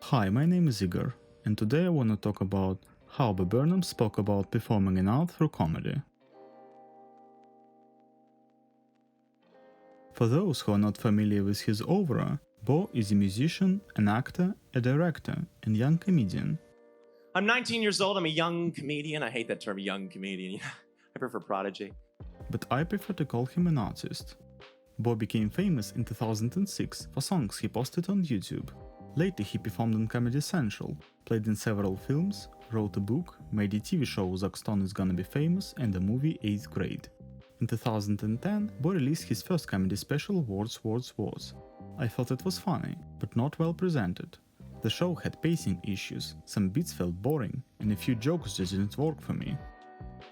Hi, my name is Igor, and today I want to talk about how Bo Burnham spoke about performing in art through comedy. For those who are not familiar with his oeuvre, Bo is a musician, an actor, a director, and young comedian. I'm 19 years old, I'm a young comedian. I hate that term, young comedian. I prefer prodigy. But I prefer to call him an artist. Bo became famous in 2006 for songs he posted on YouTube. Later he performed on Comedy Central, played in several films, wrote a book, made a TV show Zach Stone is Gonna Be Famous and the movie 8th Grade. In 2010, Bo released his first comedy special Words. I thought it was funny, but not well presented. The show had pacing issues, some bits felt boring, and a few jokes just didn't work for me.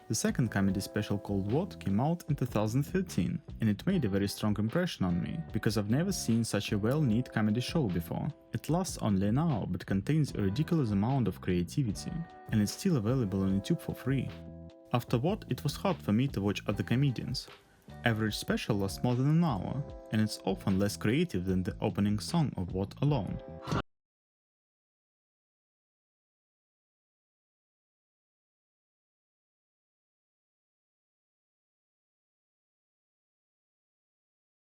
The second comedy special called What came out in 2013, and it made a very strong impression on me, because I've never seen such a well-knit comedy show before. It lasts only an hour but contains a ridiculous amount of creativity, and it's still available on YouTube for free. After What, it was hard for me to watch other comedians. Average special lasts more than an hour, and it's often less creative than the opening song of What alone.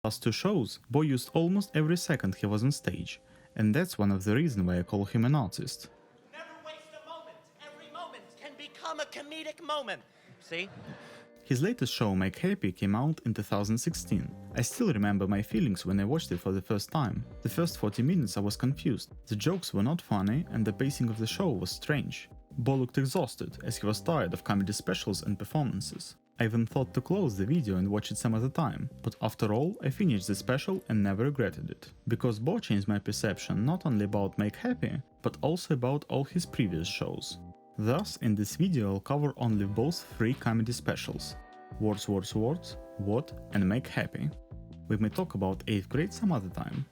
Last two shows, Bo used almost every second he was on stage, and that's one of the reasons why I call him an artist. Never waste a moment. Every moment can become a comedic moment. See? His latest show, Make Happy, came out in 2016. I still remember my feelings when I watched it for the first time. The first 40 minutes I was confused, the jokes were not funny and the pacing of the show was strange. Bo looked exhausted, as he was tired of comedy specials and performances. I even thought to close the video and watch it some other time, but after all, I finished the special and never regretted it. Because Bo changed my perception not only about Make Happy, but also about all his previous shows. Thus, in this video I'll cover only Bo's 3 comedy specials: Words, What, and Make Happy. We may talk about 8th grade some other time.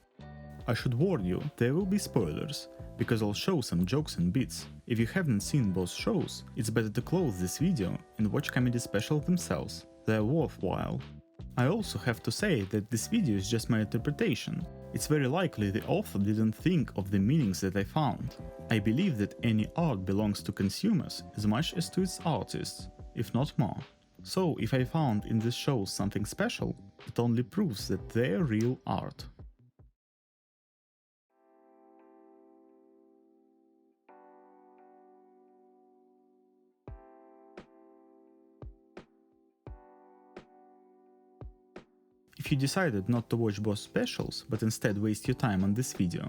I should warn you, there will be spoilers, because I'll show some jokes and bits. If you haven't seen both shows, it's better to close this video and watch comedy specials themselves, they're worthwhile. I also have to say that this video is just my interpretation. It's very likely the author didn't think of the meanings that I found. I believe that any art belongs to consumers as much as to its artists, if not more. So if I found in this show something special, it only proves that they're real art. If you decided not to watch Bo's specials, but instead waste your time on this video,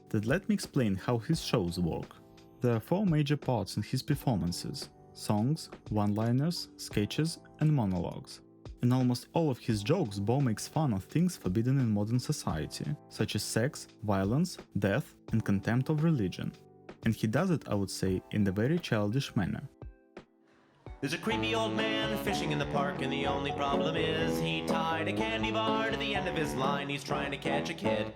then let me explain how his shows work. There are 4 major parts in his performances: songs, one-liners, sketches, and monologues. In almost all of his jokes, Bo makes fun of things forbidden in modern society, such as sex, violence, death, and contempt of religion. And he does it, I would say, in a very childish manner. There's a creepy old man fishing in the park, and the only problem is he tied a candy bar to the end of his line. He's trying to catch a kid.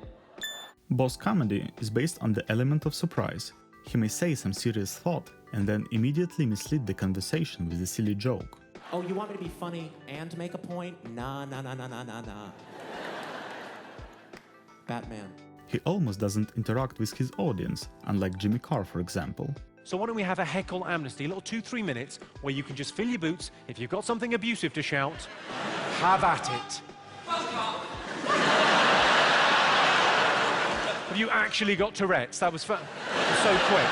Bo's comedy is based on the element of surprise. He may say some serious thought and then immediately mislead the conversation with a silly joke. Oh, you want me to be funny and make a point? Nah. Batman. He almost doesn't interact with his audience, unlike Jimmy Carr, for example. So why don't we have a heckle amnesty, a little 2-3 minutes, where you can just fill your boots. If you've got something abusive to shout, have at it. Have you actually got Tourette's? That was so quick.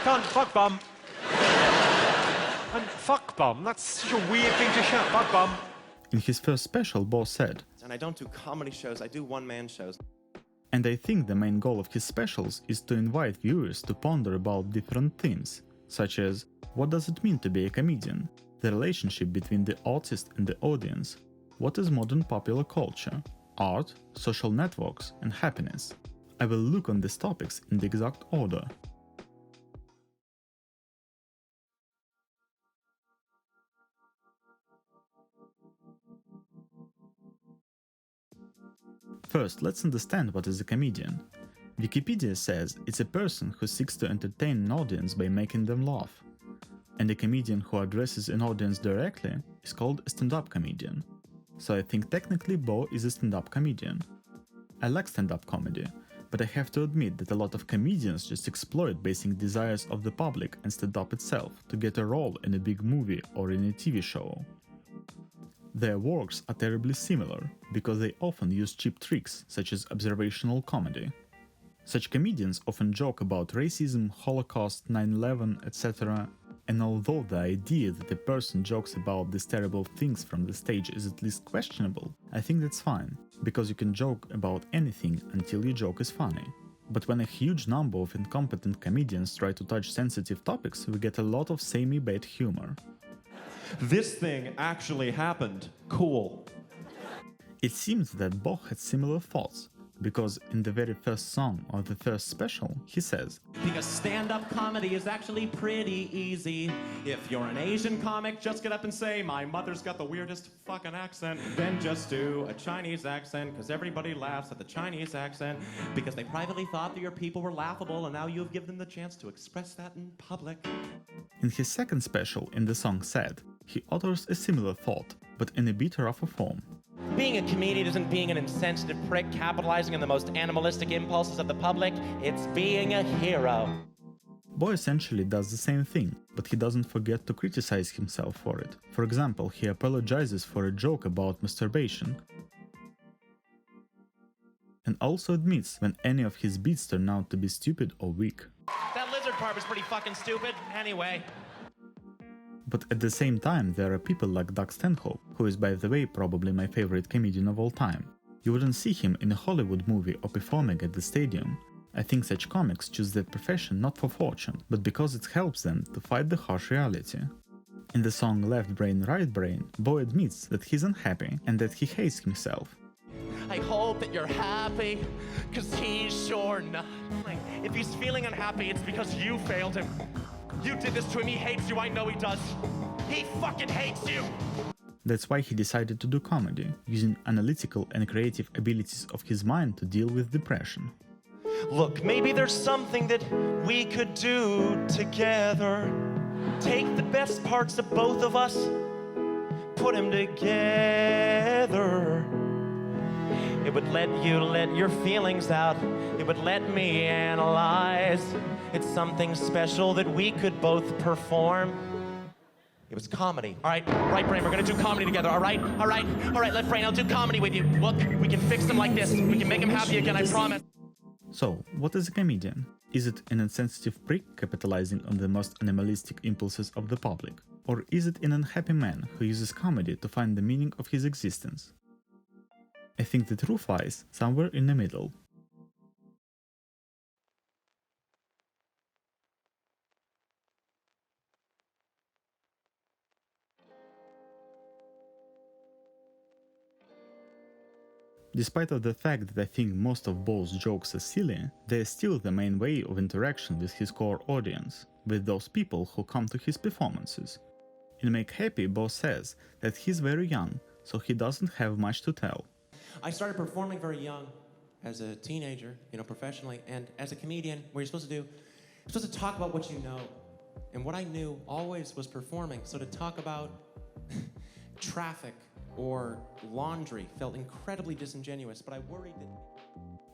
Can't, fuck bum. And fuck bum, that's such a weird thing to shout, fuck bum. In his first special, Bo said, And I don't do comedy shows, I do one-man shows. and I think the main goal of his specials is to invite viewers to ponder about different themes, such as what does it mean to be a comedian, the relationship between the artist and the audience, what is modern popular culture, art, social networks, and happiness. I will look on these topics in the exact order. First, let's understand what is a comedian. Wikipedia says it's a person who seeks to entertain an audience by making them laugh. And a comedian who addresses an audience directly is called a stand-up comedian. So I think technically Bo is a stand-up comedian. I like stand-up comedy, but I have to admit that a lot of comedians just exploit basic desires of the public and stand-up itself to get a role in a big movie or in a TV show. Their works are terribly similar, because they often use cheap tricks such as observational comedy. Such comedians often joke about racism, Holocaust, 9/11, etc. And although the idea that a person jokes about these terrible things from the stage is at least questionable, I think that's fine, because you can joke about anything until your joke is funny. But when a huge number of incompetent comedians try to touch sensitive topics, we get a lot of samey bad humor. This thing actually happened. Cool. It seems that Bo had similar thoughts, because in the very first song of the first special, he says, Because stand-up comedy is actually pretty easy. If you're an Asian comic, just get up and say, my mother's got the weirdest fucking accent. Then just do a Chinese accent, because everybody laughs at the Chinese accent, because they privately thought that your people were laughable, and now you've given them the chance to express that in public. In his second special, in the song Sad, he utters a similar thought, but in a bit rougher form. Being a comedian isn't being an insensitive prick capitalizing on the most animalistic impulses of the public. It's being a hero. Bo essentially does the same thing, but he doesn't forget to criticize himself for it. For example, he apologizes for a joke about masturbation, and also admits when any of his beats turn out to be stupid or weak. That lizard part was pretty fucking stupid. Anyway. But at the same time, there are people like Doug Stanhope, who is, by the way, probably my favorite comedian of all time. You wouldn't see him in a Hollywood movie or performing at the stadium. I think such comics choose that profession not for fortune, but because it helps them to fight the harsh reality. In the song Left Brain, Right Brain, Bo admits that he's unhappy and that he hates himself. I hope that you're happy, cause he's sure not. Like, if he's feeling unhappy, it's because you failed him. You did this to him, he hates you, I know he does. He fucking hates you! That's why he decided to do comedy, using analytical and creative abilities of his mind to deal with depression. Look, maybe there's something that we could do together. Take the best parts of both of us, put them together. It would let you let your feelings out. It would let me analyze. It's something special that we could both perform. It was comedy. All right, right brain, we're gonna do comedy together, all right? All right, left brain, I'll do comedy with you. Look, we can fix them like this. We can make them happy again, I promise. So, what is a comedian? Is it an insensitive prick capitalizing on the most animalistic impulses of the public? Or is it an unhappy man who uses comedy to find the meaning of his existence? I think the truth lies somewhere in the middle. Despite of the fact that I think most of Bo's jokes are silly, they are still the main way of interaction with his core audience, with those people who come to his performances. In Make Happy, Bo says that he's very young, so he doesn't have much to tell. I started performing very young, as a teenager, professionally, and as a comedian, what you're supposed to do, you're supposed to talk about what you know. And what I knew always was performing, so to talk about traffic or laundry felt incredibly disingenuous, but I worried that...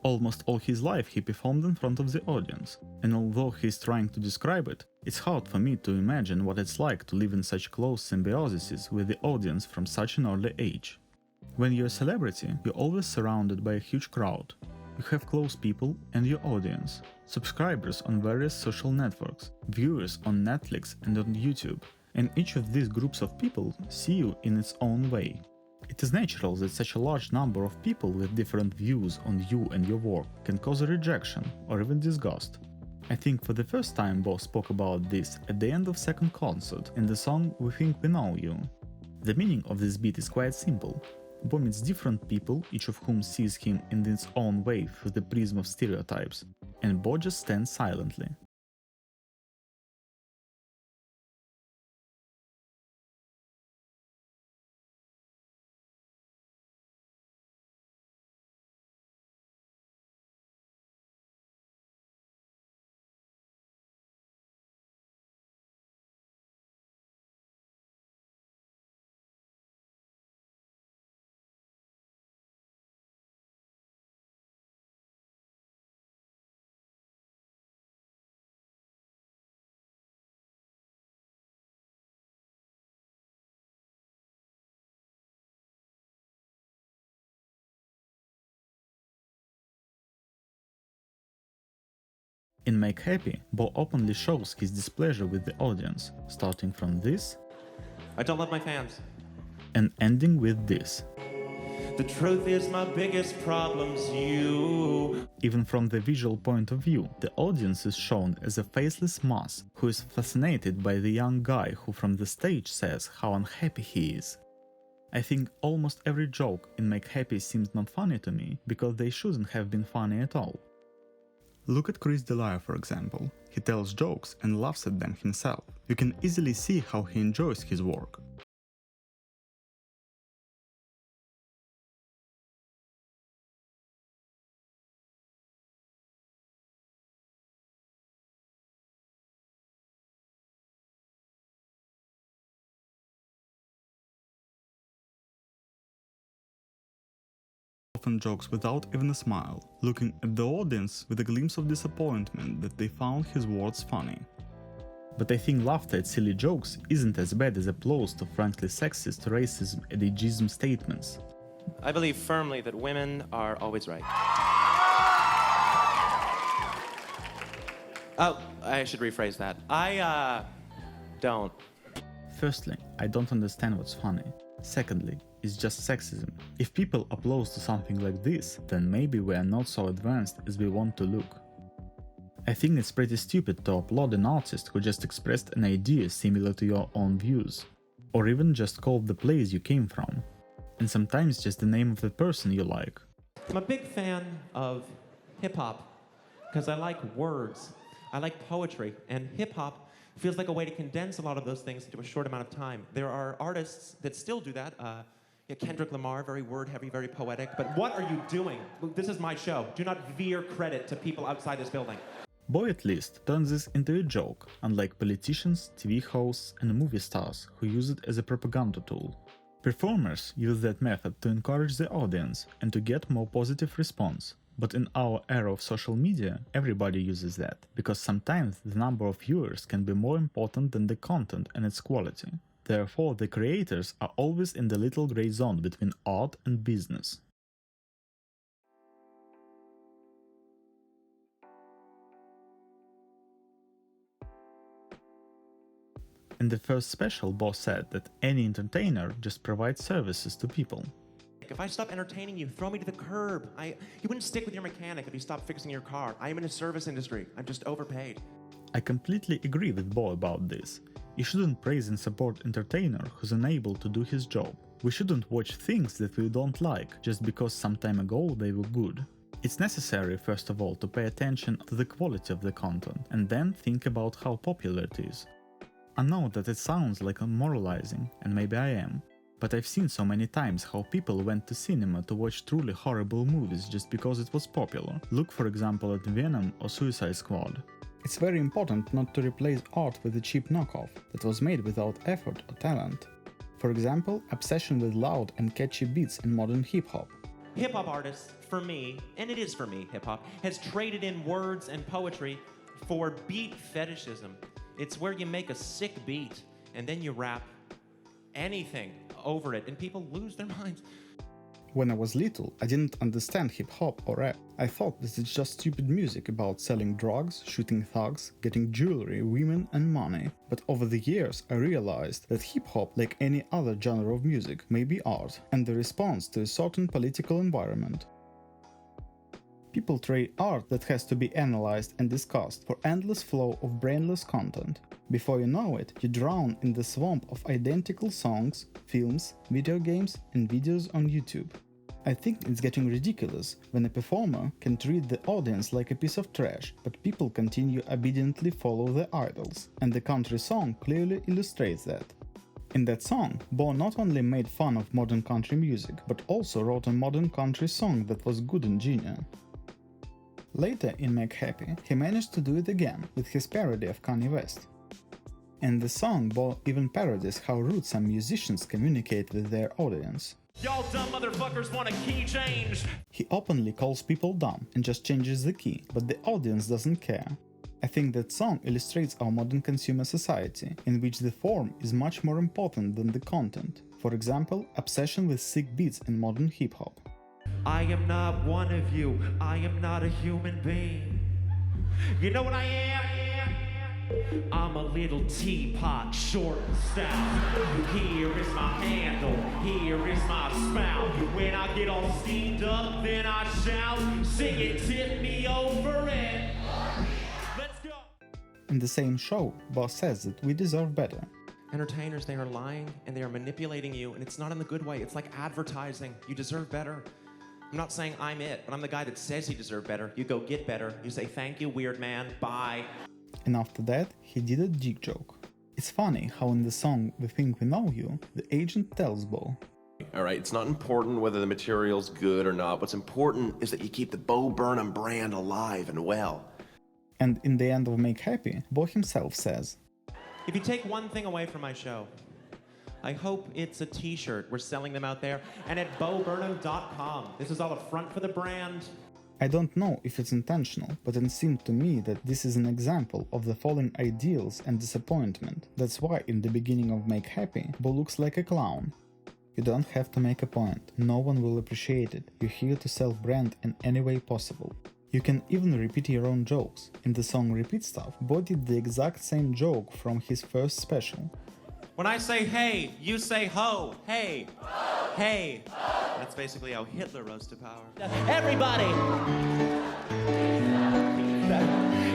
Almost all his life he performed in front of the audience, and although he's trying to describe it, it's hard for me to imagine what it's like to live in such close symbiosis with the audience from such an early age. When you're a celebrity, you're always surrounded by a huge crowd. You have close people and your audience, subscribers on various social networks, viewers on Netflix and on YouTube, and each of these groups of people see you in its own way. It is natural that such a large number of people with different views on you and your work can cause a rejection or even disgust. I think for the first time Bo spoke about this at the end of second concert in the song We Think We Know You. The meaning of this beat is quite simple. Bo meets different people, each of whom sees him in its own way through the prism of stereotypes, and Bo just stands silently. In Make Happy, Bo openly shows his displeasure with the audience, starting from this I don't love my fans. and ending with this. The truth is my biggest problem's you. Even from the visual point of view, the audience is shown as a faceless mass who is fascinated by the young guy who from the stage says how unhappy he is. I think almost every joke in Make Happy seems not funny to me because they shouldn't have been funny at all. Look at Chris D'Elia, for example. He tells jokes and laughs at them himself. You can easily see how he enjoys his work. Often jokes without even a smile, looking at the audience with a glimpse of disappointment that they found his words funny. But I think laughter at silly jokes isn't as bad as applause to frankly sexist, racist, and ageism statements. I believe firmly that women are always right. Oh, I should rephrase that. I don't. Firstly, I don't understand what's funny. Secondly, it's just sexism. If people applaud to something like this, then maybe we are not so advanced as we want to look. I think it's pretty stupid to applaud an artist who just expressed an idea similar to your own views, or even just called the place you came from, and sometimes just the name of the person you like. I'm a big fan of hip-hop because I like words. I like poetry, and hip-hop feels like a way to condense a lot of those things into a short amount of time. There are artists that still do that. Kendrick Lamar, very word-heavy, very poetic. But what are you doing? This is my show. Do not veer credit to people outside this building. Bo at least turns this into a joke, unlike politicians, TV hosts, and movie stars who use it as a propaganda tool. Performers use that method to encourage the audience and to get more positive response. But in our era of social media, everybody uses that, because sometimes the number of viewers can be more important than the content and its quality. Therefore, the creators are always in the little gray zone between art and business. In the first special, Bo said that any entertainer just provides services to people. If I stop entertaining you, throw me to the curb. You wouldn't stick with your mechanic if you stopped fixing your car. I am in a service industry. I'm just overpaid. I completely agree with Bo about this. You shouldn't praise and support an entertainer who's unable to do his job. We shouldn't watch things that we don't like just because some time ago they were good. It's necessary, first of all, to pay attention to the quality of the content and then think about how popular it is. I know that it sounds like I'm moralizing, and maybe I am, but I've seen so many times how people went to cinema to watch truly horrible movies just because it was popular. Look for example at Venom or Suicide Squad. It's very important not to replace art with a cheap knockoff that was made without effort or talent. For example, obsession with loud and catchy beats in modern hip-hop. Hip-hop artists, for me, and it is for me, hip-hop, has traded in words and poetry for beat fetishism. It's where you make a sick beat and then you rap anything over it and people lose their minds. When I was little, I didn't understand hip-hop or rap. I thought this is just stupid music about selling drugs, shooting thugs, getting jewelry, women and money. But over the years I realized that hip-hop, like any other genre of music, may be art and the response to a certain political environment. People trade art that has to be analyzed and discussed for endless flow of brainless content. Before you know it, you drown in the swamp of identical songs, films, video games and videos on YouTube. I think it's getting ridiculous when a performer can treat the audience like a piece of trash, but people continue obediently follow their idols, and the country song clearly illustrates that. In that song, Bo not only made fun of modern country music, but also wrote a modern country song that was good and genuine. Later in Make Happy, he managed to do it again with his parody of Kanye West. In the song, Bo even parodies how rude some musicians communicate with their audience. Y'all dumb motherfuckers want a key change. He openly calls people dumb and just changes the key, but the audience doesn't care. I think that song illustrates our modern consumer society, in which the form is much more important than the content. For example, obsession with sick beats in modern hip-hop. I am not one of you. I am not a human being. You know what I am? I'm a little teapot, short and stout. Here is my handle, here is my spout. When I get all steamed up, then I shout, sing it, tip me over it. Let's go. In the same show, Bo says that we deserve better. Entertainers, they are lying and they are manipulating you, and it's not in the good way. It's like advertising. You deserve better. I'm not saying I'm it, but I'm the guy that says you deserve better. You go get better. You say, thank you, weird man, bye. And after that, he did a dick joke. It's funny how in the song We Think We Know You, the agent tells Bo, all right, it's not important whether the material's good or not. What's important is that you keep the Bo Burnham brand alive and well. and in the end of Make Happy, Bo himself says, If you take one thing away from my show, I hope it's a t-shirt. We're selling them out there. And at boburnham.com. This is all a front for the brand. I don't know if it's intentional, but it seemed to me that this is an example of the falling ideals and disappointment. That's why in the beginning of Make Happy, Bo looks like a clown. You don't have to make a point, no one will appreciate it, you're here to sell brand in any way possible. You can even repeat your own jokes. In the song Repeat Stuff, Bo did the exact same joke from his first special. When I say hey, you say ho. Hey. Ho. Hey. Ho. That's basically how Hitler rose to power. Everybody!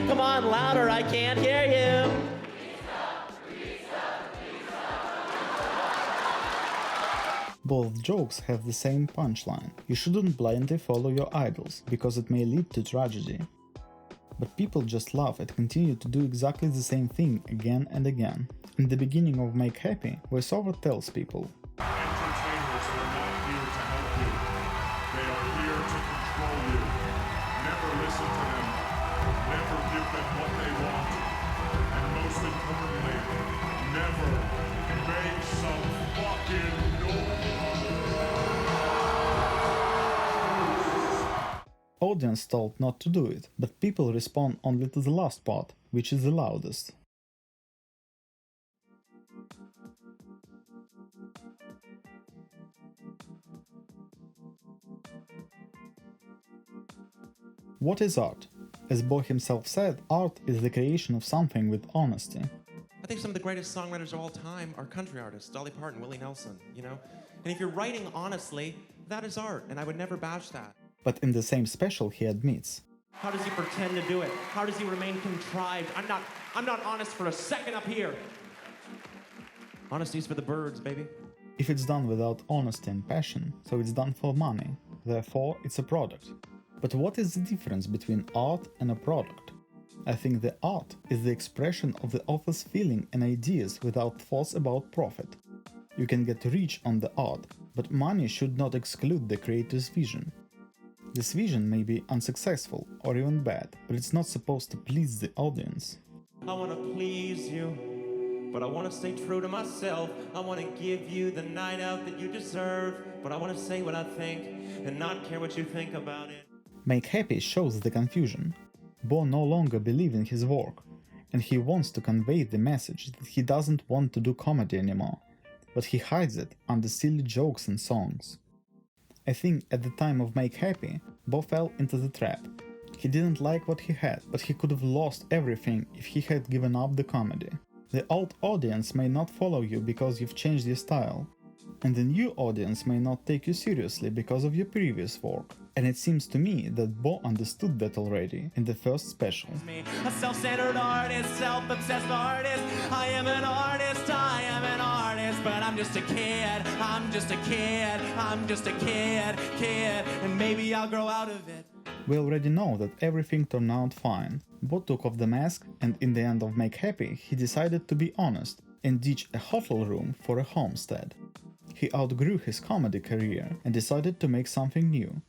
Come on, louder, I can't hear you. Both jokes have the same punchline. You shouldn't blindly follow your idols, because it may lead to tragedy. But people just laugh and continue to do exactly the same thing again and again. In the beginning of Make Happy, voiceover tells people, entertainers are not here to help you. They are here to control you. Never listen to them. Never give them what they want. And most importantly, never make some fucking noise. audience told not to do it, but people respond only to the last part, which is the loudest. What is art? As Bo himself said, art is the creation of something with honesty. I think some of the greatest songwriters of all time are country artists, Dolly Parton, Willie Nelson, you know? And if you're writing honestly, that is art, and I would never bash that. But in the same special he admits, How does he pretend to do it? How does he remain contrived? I'm not honest for a second up here. Honesty's for the birds, baby. if it's done without honesty and passion, so it's done for money, therefore it's a product. But what is the difference between art and a product? I think the art is the expression of the author's feeling and ideas without thoughts about profit. You can get rich on the art, but money should not exclude the creator's vision. This vision may be unsuccessful or even bad, but it's not supposed to please the audience. I want to please you, but I want to stay true to myself. I want to give you the night out that you deserve, but I want to say what I think and not care what you think about it. Make Happy shows the confusion. Bo no longer believes in his work, and he wants to convey the message that he doesn't want to do comedy anymore, but he hides it under silly jokes and songs. I think at the time of Make Happy, Bo fell into the trap. He didn't like what he had, but he could have lost everything if he had given up the comedy. The old audience may not follow you because you've changed your style, and the new audience may not take you seriously because of your previous work. And it seems to me that Bo understood that already in the first special. A self-centered artist, self-obsessed artist. I am an artist, but I'm just a kid, I'm just a kid, I'm just a kid, and maybe I'll grow out of it. We already know that everything turned out fine. Bo took off the mask, and in the end of Make Happy, he decided to be honest and ditch a hotel room for a homestead. He outgrew his comedy career and decided to make something new.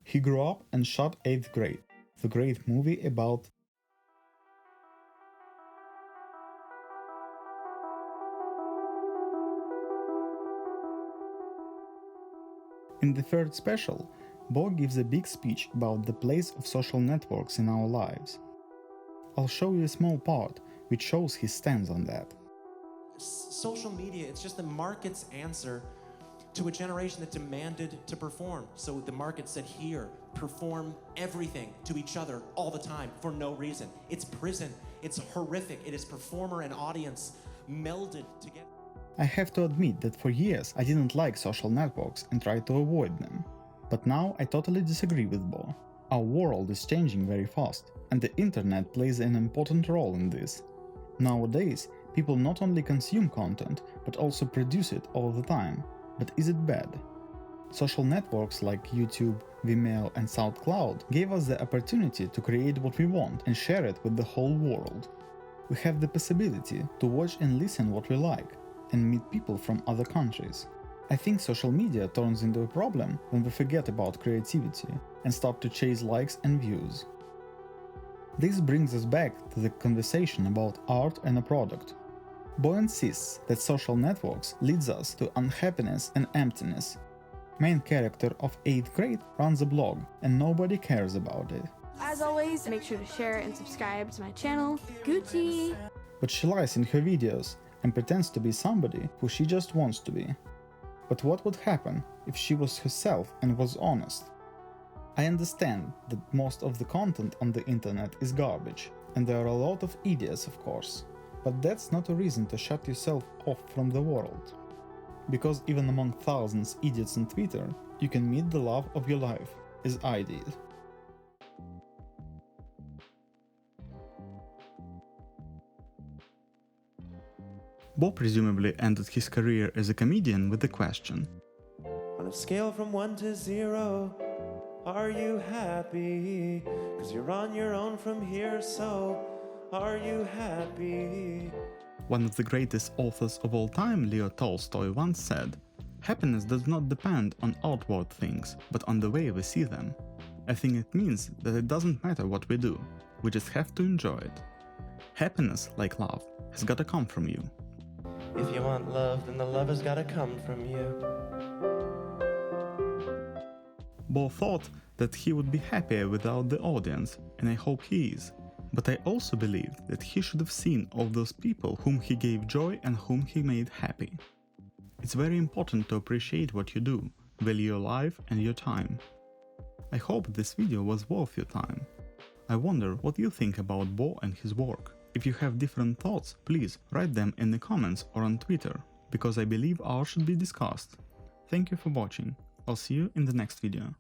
He grew up and shot 8th Grade, the great movie about In the third special, Bo gives a big speech about the place of social networks in our lives. I'll show you a small part which shows his stance on that. Social media, it's just the market's answer to a generation that demanded to perform. So the market said, here, perform everything to each other all the time for no reason. It's prison. It's horrific. It is performer and audience melded together. I have to admit that for years I didn't like social networks and tried to avoid them. But now I totally disagree with Bo. Our world is changing very fast, and the internet plays an important role in this. Nowadays, people not only consume content, but also produce it all the time. But is it bad? Social networks like YouTube, Vimeo and SoundCloud gave us the opportunity to create what we want and share it with the whole world. We have the possibility to watch and listen what we like, and meet people from other countries. I think social media turns into a problem when we forget about creativity and start to chase likes and views. This brings us back to the conversation about art and a product. Bo insists that social networks leads us to unhappiness and emptiness. Main character of 8th grade runs a blog and nobody cares about it. As always, make sure to share and subscribe to my channel, Gucci! But she lies in her videos and pretends to be somebody who she just wants to be. But what would happen if she was herself and was honest? I understand that most of the content on the internet is garbage, and there are a lot of idiots, of course, but that's not a reason to shut yourself off from the world. Because even among thousands of idiots on Twitter, you can meet the love of your life, as I did. Bo presumably ended his career as a comedian with the question: On a scale from 1 to 0, are you happy? 'Cause you're on your own from here, so are you happy? One of the greatest authors of all time, Leo Tolstoy, once said, "Happiness does not depend on outward things, but on the way we see them." I think it means that it doesn't matter what we do, we just have to enjoy it. Happiness, like love, has gotta come from you. If you want love, then the love has gotta come from you. Bo thought that he would be happier without the audience, and I hope he is. But I also believe that he should have seen all those people whom he gave joy and whom he made happy. It's very important to appreciate what you do, value your life and your time. I hope this video was worth your time. I wonder what you think about Bo and his work. If you have different thoughts, please write them in the comments or on Twitter, because I believe art should be discussed. Thank you for watching. I'll see you in the next video.